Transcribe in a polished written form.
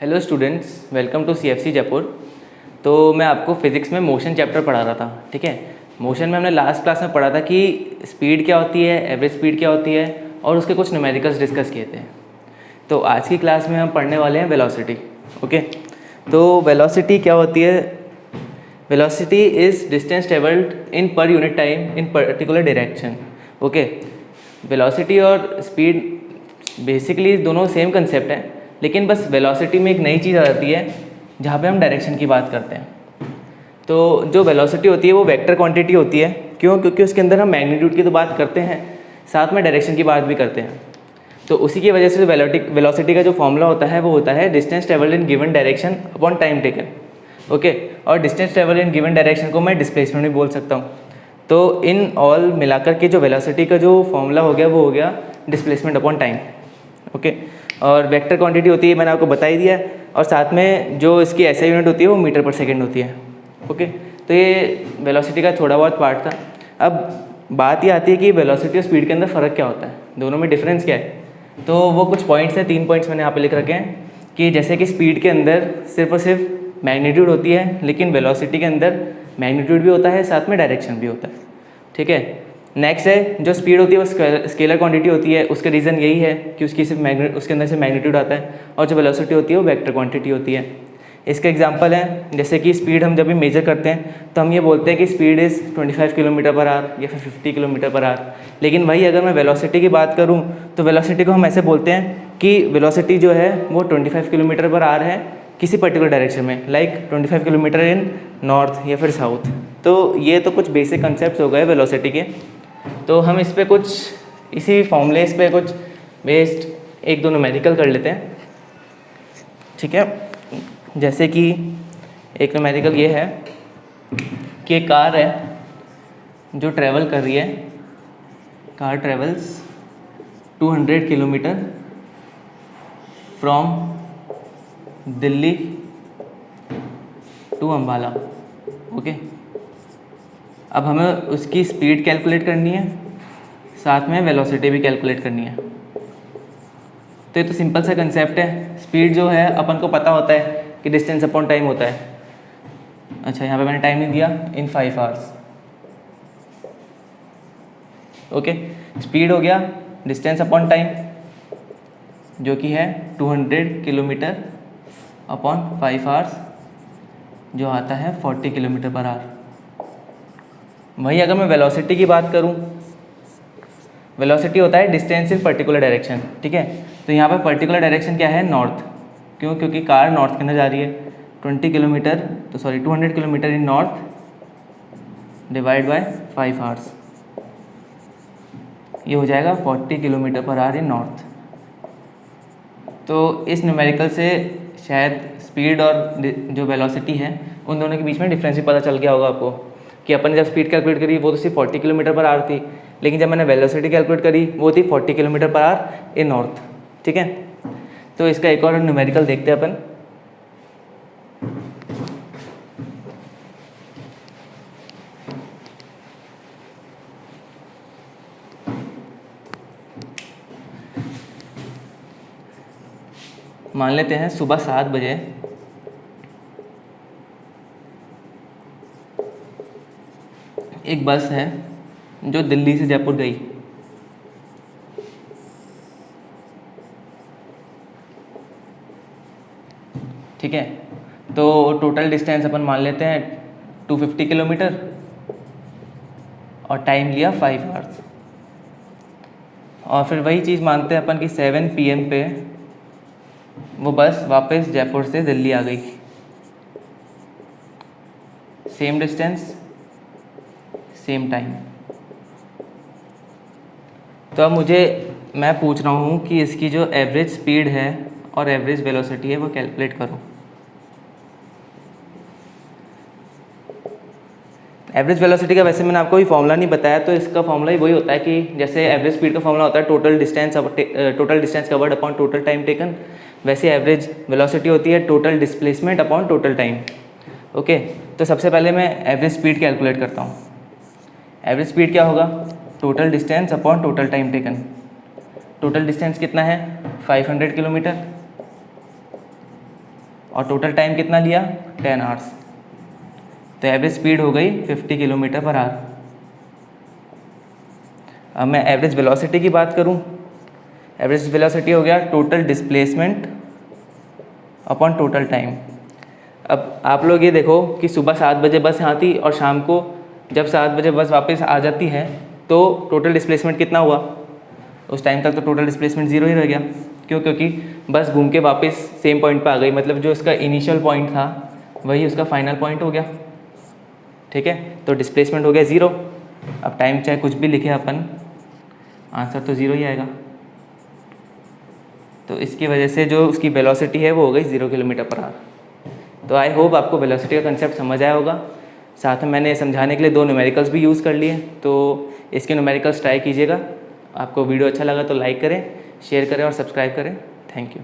Hello students, welcome to CFC Jaipur. तो मैं आपको फिज़िक्स में मोशन चैप्टर पढ़ा रहा था। ठीक है, मोशन में हमने लास्ट क्लास में पढ़ा था कि स्पीड क्या होती है, एवरेज स्पीड क्या होती है और उसके कुछ न्यूमेरिकल्स डिस्कस किए थे। तो आज की क्लास में हम पढ़ने वाले हैं वेलोसिटी। ओके, तो वेलोसिटी क्या होती है? Velocity is distance travelled in per unit time in particular direction. Okay, velocity और स्पीड बेसिकली दोनों सेम कंसेप्ट हैं, लेकिन बस वेलोसिटी में एक नई चीज़ आ जाती है जहाँ पे हम डायरेक्शन की बात करते हैं। तो जो वेलोसिटी होती है वो वेक्टर क्वांटिटी होती है। क्यों? क्योंकि उसके अंदर हम मैग्नीट्यूड की तो बात करते हैं, साथ में डायरेक्शन की बात भी करते हैं। तो उसी की वजह से वेलोसिटी का जो फॉर्मूला होता है वो होता है distance travelled in given direction upon time taken. Okay, और distance travelled in given direction को मैं डिस्प्लेसमेंट भी बोल सकता हूँ। तो इन ऑल मिलाकर के जो वेलोसिटी का जो फॉर्मूला हो गया वो हो गया डिस्प्लेसमेंट अपॉन टाइम। ओके, और वेक्टर क्वांटिटी होती है, मैंने आपको बता ही दिया। और साथ में जो इसकी एसआई यूनिट होती है वो मीटर पर सेकंड होती है। ओके, तो ये वेलोसिटी का थोड़ा बहुत पार्ट था। अब बात ये आती है कि वेलोसिटी और स्पीड के अंदर फ़र्क क्या होता है, दोनों में डिफरेंस क्या है। तो वो कुछ पॉइंट्स हैं, 3 पॉइंट्स मैंने यहाँ पे लिख रखे हैं कि जैसे कि स्पीड के अंदर सिर्फ और सिर्फ मैग्नीट्यूड होती है, लेकिन वेलोसिटी के अंदर मैग्नीट्यूड भी होता है, साथ में डायरेक्शन भी होता है। ठीक है, नेक्स्ट है जो स्पीड होती है वो स्केलर क्वांटिटी होती है। उसका रीज़न यही है कि उसके अंदर से मैग्नीट्यूड आता है, और जो वेलोसिटी होती है वो वेक्टर क्वांटिटी होती है। इसका एग्जांपल है जैसे कि स्पीड हम जब भी मेजर करते हैं तो हम ये बोलते हैं कि speed is 25 kilometre per hour या फिर 50 किलोमीटर पर आवर। लेकिन वही अगर मैं वेलोसिटी की बात करूँ तो वेलोसिटी को हम ऐसे बोलते हैं कि वेलोसिटी जो है वो 25 किलोमीटर पर आवर है किसी पर्टिकुलर डायरेक्शन में, लाइक 25 किलोमीटर इन नॉर्थ या फिर साउथ। तो ये तो कुछ बेसिक कंसेप्ट हो गए वेलोसिटी के। तो हम इस पे कुछ इसी फॉर्मूलेस पे कुछ बेस्ड एक दो न्यूमेरिकल कर लेते हैं। ठीक है, जैसे कि एक न्यूमेरिकल ये है कि एक कार है जो ट्रैवल कर रही है। Car travels 200 kilometre from Delhi to Ambala. Okay, अब हमें उसकी स्पीड कैलकुलेट करनी है, साथ में वेलोसिटी भी कैलकुलेट करनी है। तो ये तो सिंपल सा कंसेप्ट है। स्पीड जो है अपन को पता होता है कि डिस्टेंस अपॉन टाइम होता है। अच्छा, यहाँ पे मैंने टाइम नहीं दिया, इन 5 आवर्स। ओके, स्पीड हो गया डिस्टेंस अपॉन टाइम जो कि है 200 किलोमीटर अपॉन 5 आवर्स, जो आता है 40 किलोमीटर पर आवर। वहीं अगर मैं वेलोसिटी की बात करूं, वेलोसिटी होता है डिस्टेंस इन पर्टिकुलर डायरेक्शन। ठीक है, तो यहाँ पर पर्टिकुलर डायरेक्शन क्या है? नॉर्थ। क्यों? क्योंकि कार नॉर्थ के अंदर जा रही है। 200 kilometre in north divide by 5 hours, ये हो जाएगा 40 किलोमीटर पर आवर इन नॉर्थ। तो इस न्यूमेरिकल से शायद स्पीड और जो वेलोसिटी है उन दोनों के बीच में डिफरेंस भी पता चल गया होगा आपको कि अपन ने जब स्पीड कैलकुलेट करी वो तो सिर्फ 40 किलोमीटर पर आवर थी, लेकिन जब मैंने वेलोसिटी कैलकुलेट करी वो थी 40 किलोमीटर पर आवर इन नॉर्थ। ठीक है, तो इसका एक और न्यूमेरिकल देखते हैं अपन। मान लेते हैं सुबह 7 बजे एक बस है जो दिल्ली से जयपुर गई। ठीक है, तो टोटल डिस्टेंस अपन मान लेते हैं 250 किलोमीटर और टाइम लिया 5 आवर्स। और फिर वही चीज़ मानते हैं अपन कि 7 PM पे वो बस वापस जयपुर से दिल्ली आ गई। Same distance same time. तो अब मैं पूछ रहा हूँ कि इसकी जो एवरेज स्पीड है और एवरेज वेलोसिटी है वो कैलकुलेट करो। एवरेज वेलोसिटी का वैसे मैंने आपको भी फॉर्मूला नहीं बताया, तो इसका फॉर्मूला ही वही होता है कि जैसे एवरेज स्पीड का फॉर्मूला होता है total distance covered upon total time taken, वैसे एवरेज वेलोसिटी होती है total displacement upon total time. Okay, तो सबसे पहले मैं एवरेज स्पीड कैलकुलेट करता हूँ। एवरेज स्पीड क्या होगा? Total distance upon total time taken. Total distance कितना है? 500 किलोमीटर और टोटल टाइम कितना लिया 10 आवर्स। तो एवरेज स्पीड हो गई 50 किलोमीटर पर आवर। अब मैं एवरेज वेलोसिटी की बात करूं, एवरेज वेलोसिटी हो गया total displacement upon total time. अब आप लोग ये देखो कि सुबह 7 बजे बस यहाँ थी और शाम को जब 7 बजे बस वापस आ जाती है तो टोटल डिस्प्लेसमेंट कितना हुआ, उस टाइम तक तो टोटल डिस्प्लेसमेंट 0 ही रह गया। क्यों? क्योंकि बस घूम के वापस सेम पॉइंट पे आ गई, मतलब जो इसका इनिशियल पॉइंट था वही उसका फाइनल पॉइंट हो गया। ठीक है, तो डिस्प्लेसमेंट हो गया 0। अब टाइम चाहे कुछ भी लिखे अपन, आंसर तो 0 ही आएगा। तो इसकी वजह से जो उसकी वेलोसिटी है वो हो गई 0 किलोमीटर पर आवर। तो आई होप आपको वेलोसिटी का कंसेप्ट समझ आया होगा। साथ में मैंने समझाने के लिए 2 न्यूमेरिकल्स भी यूज़ कर लिए, तो इसके न्यूमेरिकल्स ट्राई कीजिएगा। आपको वीडियो अच्छा लगा तो लाइक करें, शेयर करें और सब्सक्राइब करें। Thank you.